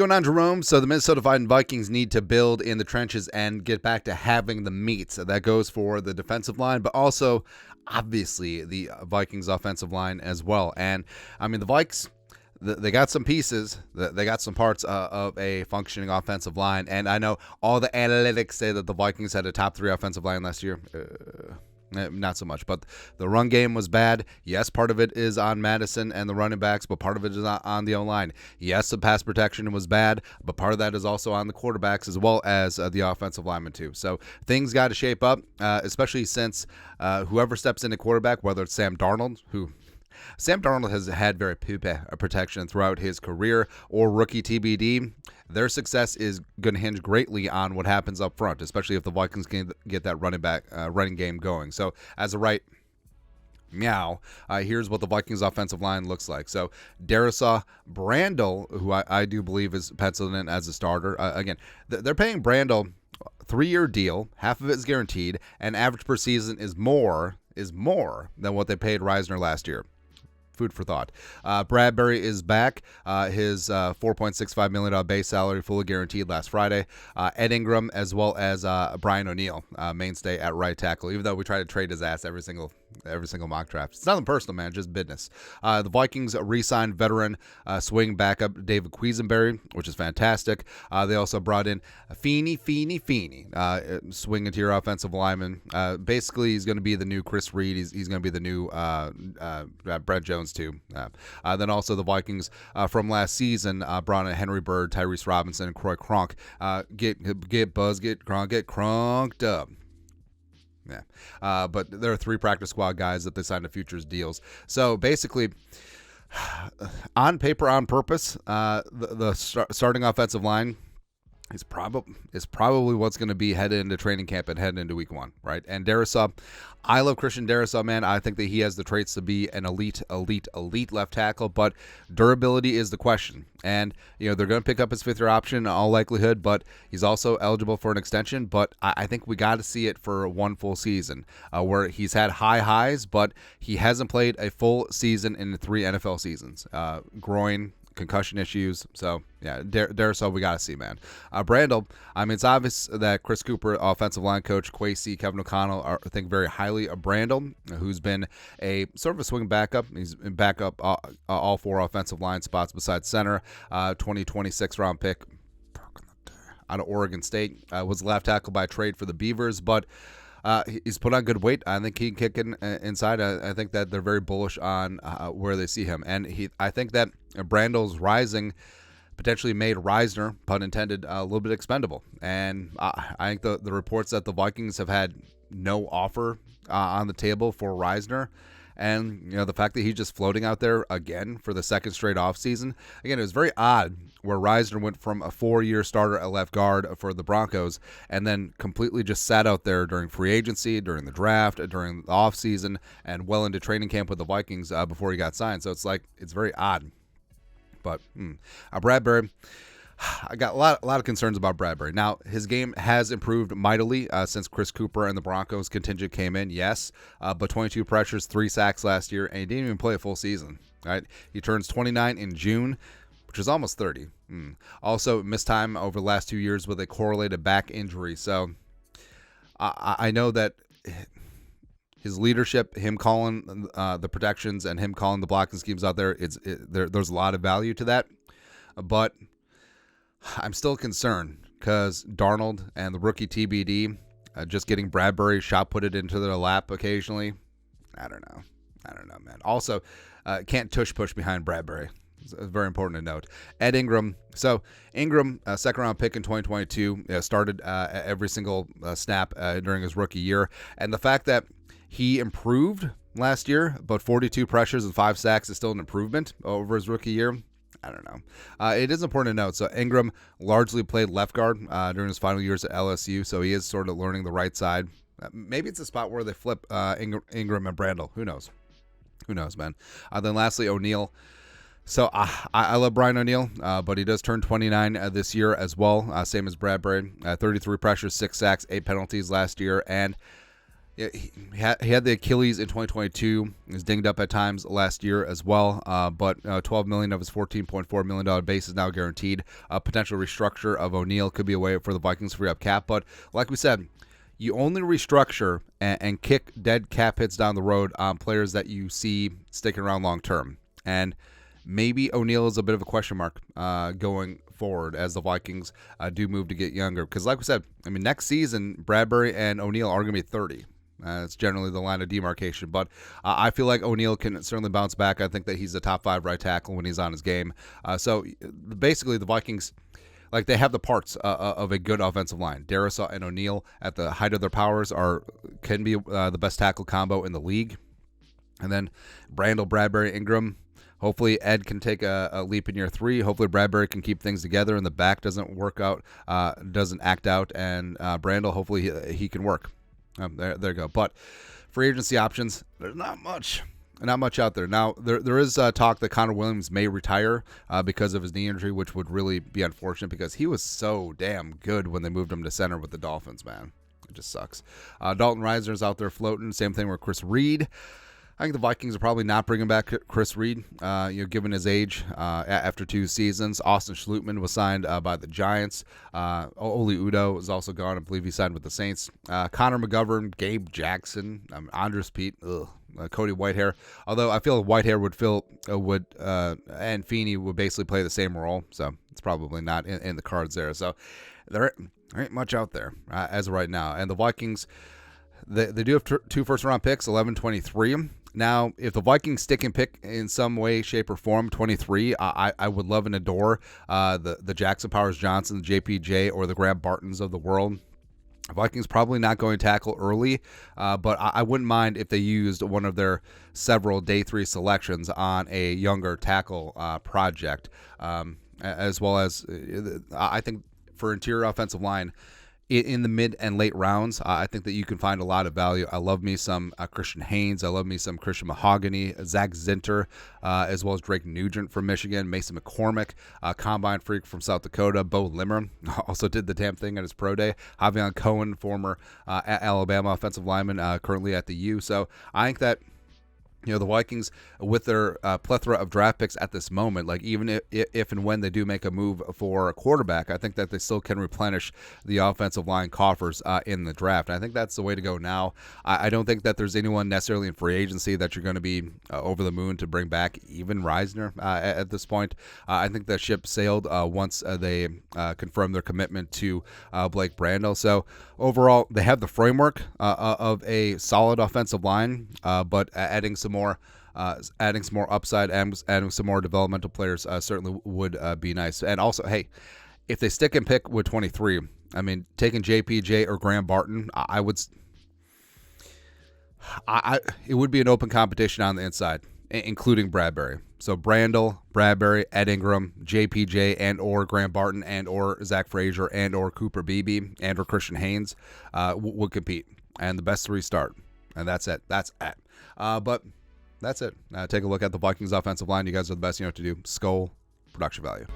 going on, Jerome? So the Minnesota Vikings need to build in the trenches and get back to having the meat. So that goes for the defensive line, but also, obviously, the Vikings offensive line as well. And, I mean, the Vikes, they got some pieces. They got some parts of a functioning offensive line. And I know all the analytics say that the Vikings had a top 3 offensive line last year. Not so much, but the run game was bad. Yes, part of it is on Madison and the running backs, but part of it is on the O-line. Yes, the pass protection was bad, but part of that is also on the quarterbacks as well as the offensive linemen too. So things got to shape up, especially since whoever steps into quarterback, whether it's Sam Darnold, Sam Darnold has had very poor protection throughout his career, or rookie TBD. Their success is going to hinge greatly on what happens up front, especially if the Vikings can get that running game going. So as of right meow, here's what the Vikings offensive line looks like. So Darisaw Brandel, who I do believe is penciled in as a starter. Again, they're paying Brandel 3-year deal, half of it is guaranteed, and average per season is more than what they paid Reisner last year. Food for thought. Bradbury is back. His $4.65 million base salary fully guaranteed last Friday. Ed Ingram as well as Brian O'Neill, mainstay at right tackle, even though we try to trade his ass every single mock draft. It's nothing personal, man, just business. The Vikings re-signed veteran swing backup David Quisenberry, which is fantastic. They also brought in Feeney, swing interior offensive lineman. Basically, he's going to be the new Chris Reed. He's going to be the new Brett Jones too. Then also the Vikings from last season brought in Henry Bird, Tyrese Robinson, and Croy Kronk. Get Buzz, get Kronk, get cronked up. Yeah, but there are 3 practice squad guys that they signed to futures deals. So basically, on paper, on purpose, the starting offensive line is probably what's going to be headed into training camp and heading into week 1, right? And Darisaw, I love Christian Darisaw, man. I think that he has the traits to be an elite left tackle, but durability is the question. And, they're going to pick up his 5th-year option in all likelihood, but he's also eligible for an extension. But I think we got to see it for 1 full season where he's had high highs, but he hasn't played a full season in 3 NFL seasons. Groin, concussion issues. So, yeah, Darisaw, we got to see, man. Brandel, I mean, it's obvious that Chris Cooper, offensive line coach, Kwesi, Kevin O'Connell think very highly of Brandel, who's been a sort of a swing backup. He's been backup all 4 offensive line spots besides center. 2026 round pick out of Oregon State. Was left tackle by trade for the Beavers, but he's put on good weight. I think he can kick in inside. I think that they're very bullish on where they see him. And I think that Brandel's rising potentially made Reisner, pun intended, a little bit expendable. And I think the reports that the Vikings have had no offer on the table for Reisner, and the fact that he's just floating out there again for the 2nd straight offseason. Again, it was very odd where Reisner went from a 4-year starter at left guard for the Broncos and then completely just sat out there during free agency, during the draft, during the offseason, and well into training camp with the Vikings before he got signed. So it's very odd. But Bradbury, I got a lot of concerns about Bradbury. Now, his game has improved mightily since Chris Cooper and the Broncos contingent came in, yes, but 22 pressures, 3 sacks last year, and he didn't even play a full season. Right? He turns 29 in June, which is almost 30. Also, missed time over the last 2 years with a correlated back injury. So I know that his leadership, him calling the protections and him calling the blocking schemes out there, there's a lot of value to that. But I'm still concerned because Darnold and the rookie TBD just getting Bradbury shot put it into their lap occasionally. I don't know, man. Also, can't tush push behind Bradbury. It's very important to note. Ed Ingram. So Ingram, 2nd round pick in 2022, started every single snap during his rookie year. And the fact that he improved last year, but 42 pressures and 5 sacks is still an improvement over his rookie year. I don't know. It is important to note. So Ingram largely played left guard during his final years at LSU, so he is sort of learning the right side. Maybe it's a spot where they flip Ingram and Brandel. Who knows? Who knows, man? Then lastly, O'Neill. So I love Brian O'Neill, but he does turn 29 this year as well, same as Bradbury. 33 pressures, 6 sacks, 8 penalties last year, and he had the Achilles in 2022. He was dinged up at times last year as well. But $12 million of his $14.4 million base is now guaranteed. Potential restructure of O'Neal could be a way for the Vikings to free up cap. But like we said, you only restructure and kick dead cap hits down the road on players that you see sticking around long term. And maybe O'Neal is a bit of a question mark going forward as the Vikings do move to get younger. Because like we said, I mean, next season, Bradbury and O'Neal are going to be 30. It's generally the line of demarcation. But I feel like O'Neal can certainly bounce back. I think that he's a top 5 right tackle when he's on his game. So basically the Vikings, like, they have the parts of a good offensive line. Darrisaw and O'Neal at the height of their powers can be the best tackle combo in the league. And then Brandel, Bradbury, Ingram. Hopefully Ed can take a leap in year 3. Hopefully Bradbury can keep things together and the back doesn't work out, doesn't act out. And Brandel, hopefully he can work. There you go. But free agency options, there's not much out there. Now, there is talk that Connor Williams may retire because of his knee injury, which would really be unfortunate because he was so damn good when they moved him to center with the Dolphins, man. It just sucks. Dalton Risner's out there floating. Same thing with Chris Reed. I think the Vikings are probably not bringing back Chris Reed, given his age after 2 seasons. Austin Schlutman was signed by the Giants. Oli Udoh is also gone. I believe he signed with the Saints. Connor McGovern, Gabe Jackson, Andres Pete, Cody Whitehair. Although I feel like Whitehair and Feeney would basically play the same role, so it's probably not in the cards there. So there ain't much out there as of right now. And the Vikings, they do have 2 first-round picks, 11, 23. Now, if the Vikings stick and pick in some way, shape, or form 23, I would love and adore the Jackson Powers Johnson, the JPJ, or the Graham Bartons of the world. Vikings probably not going to tackle early, but I wouldn't mind if they used one of their several day 3 selections on a younger tackle project, as well as I think for interior offensive line, in the mid and late rounds, I think that you can find a lot of value. I love me some Christian Haynes. I love me some Christian Mahogany, Zach Zinter, as well as Drake Nugent from Michigan, Mason McCormick, Combine Freak from South Dakota, Bo Limmer also did the damn thing at his pro day. Javion Cohen, former Alabama offensive lineman, currently at the U. So I think that, the Vikings, with their plethora of draft picks at this moment, like even if and when they do make a move for a quarterback, I think that they still can replenish the offensive line coffers in the draft. And I think that's the way to go now. I don't think that there's anyone necessarily in free agency that you're going to be over the moon to bring back, even Risner at this point. I think that ship sailed once they confirmed their commitment to Blake Brandel. So overall, they have the framework of a solid offensive line, but adding some more upside and adding some more developmental players certainly would be nice. And also, hey, if they stick and pick with 23, I mean, taking JPJ or Graham Barton, it would be an open competition on the inside, including Bradbury. So Brandel, Bradbury, Ed Ingram, JPJ, and or Graham Barton, and or Zach Frazier, and or Cooper Beebe, and or Christian Haynes would compete, and the best 3 start, and that's it. But that's it. Take a look at the Vikings offensive line. You guys are the best. You know what to do. Skull production value.